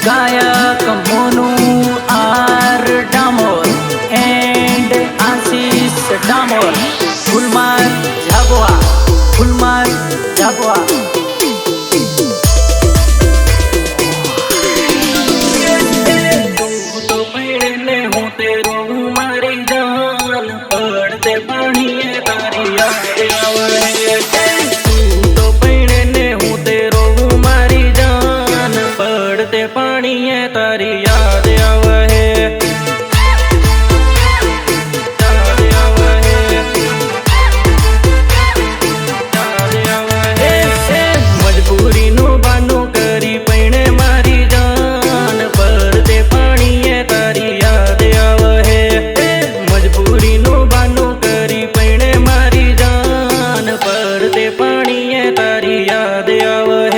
गायक Monu are Damor and आशीष डामोर फुलमार झाबुआ फुलमार झाबुआ। तो पहले हूँ तेरो मारी जान पड़ते पानी तारी याद आवे। तो पहले हूँ तेरो मारी जान पड़ते पानी तारी याद आवे। मजबूरी नो बानो करी पहने मारी जान पड़ते पानी तारी याद आवे। मजबूरी नो बानो करी पहने मारी जान पड़ते पानी तारी याद आवे।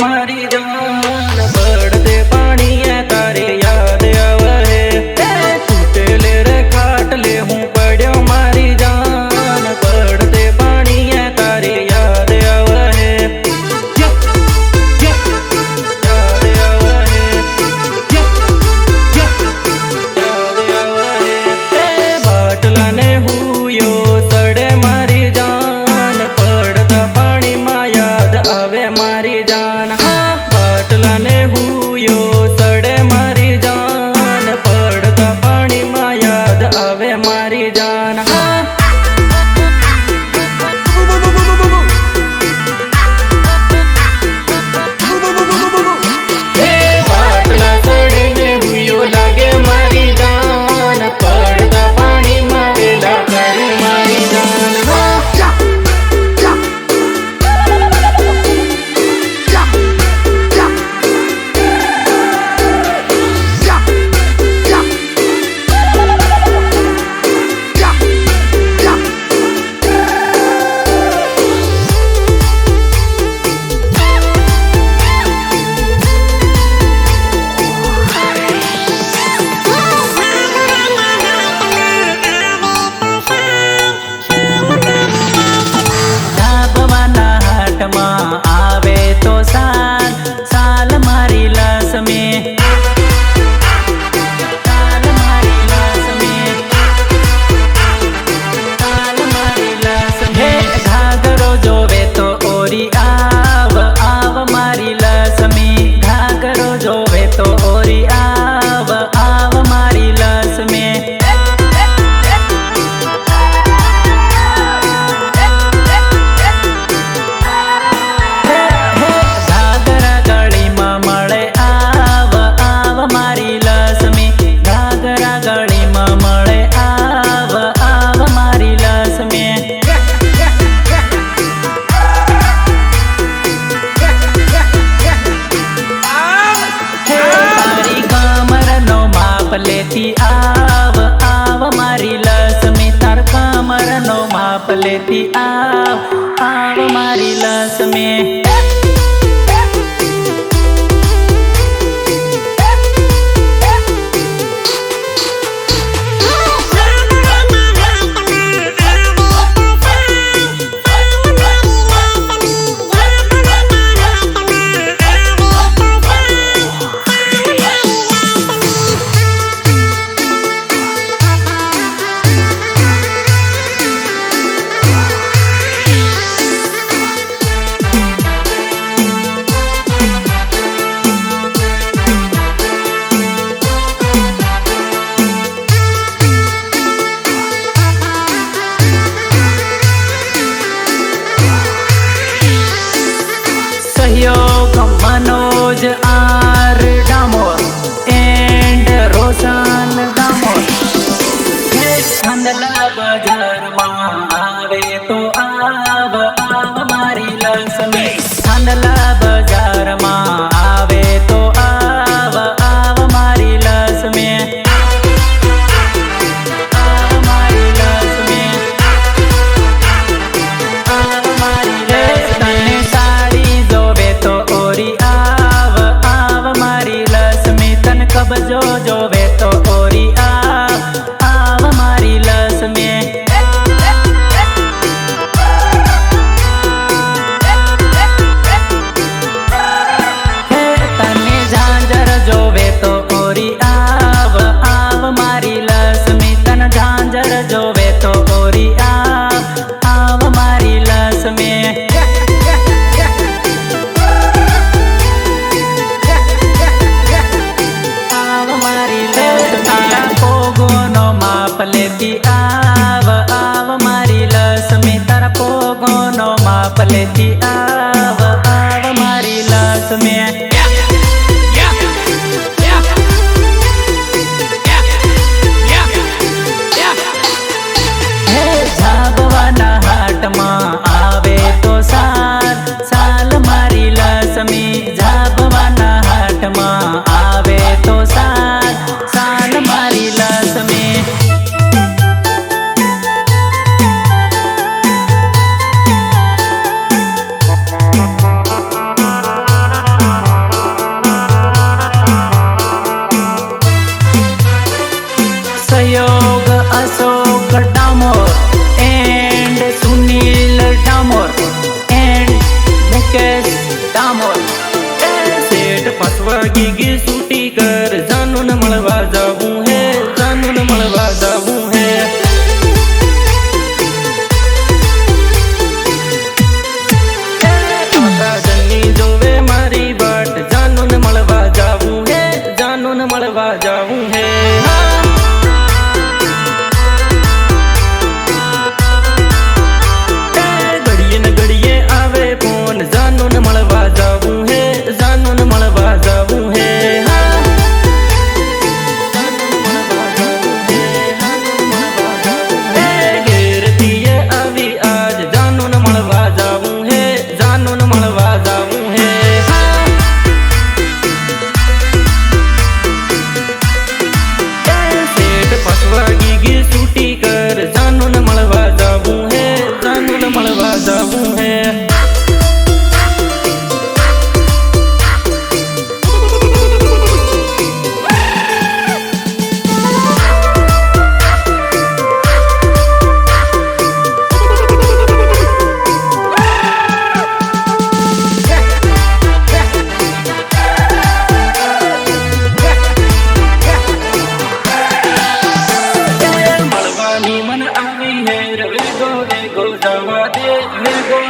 मारी जान पड़ते पानी तारे याद आवे। टूटे ले रे काट ले हूँ पड़ो मारी जान पड़ते पानी तारे याद आवे। बाटला ने हुयो सड़े मारी जान पड़ता पानी मा याद आवे मारी जान। हाँ बाटला લેતી આવ મારી લક્ષ્મી। मनोज आर डामोर एंड रोशन डामोर। धंधला बाजार में आवे तो आव मारी लक्ष्मी। धंधला बाजार में आवे तो आव मारी लक्ष्मी। मारी लक्ष्मी मारी लक्ष्मी। साड़ी जोवे तो आव मारी लक्ष्मी। तन कबजो जोवे तो ओरी आव मारी लक्ष्मी। तने झांझर जोवे तो ओरी आव मारी लक्ष्मी। तन झांझर जोवे तो ओरी आव मारी लक्ष्मी। लेती आव मारी लक्ष्मी। तारा पोगोनो माप लेती आव मारी लक्ष्मी। झाबवाना हाट में आवे तो साल मारी लक्ष्मी। झाबवाना हाट में आवे तो साल मारी लक्ष्मी। सहयोग अशोक डामोर एंड सुनील डामोर एंड मुकेश डामोर। सेठ फसवागी गी सूटी कर जानून मळवा जाऊं है। जानून मळवा जाऊं है। जन्नी जोवे मारी बाट जानून मळवा जाऊं है। जानून मळवा जाऊं है। जानून मळवा जाऊं है। जानून मळवा जाऊं है। घेरतीये अभी आज जानून मळवा जाऊं है। जानून मळवा जाऊं है। सेठ फसवागी गी सूटी कर जानून मळवा जाऊं है। जानून मळवा जाऊं है।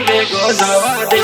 वेगो जावा दे।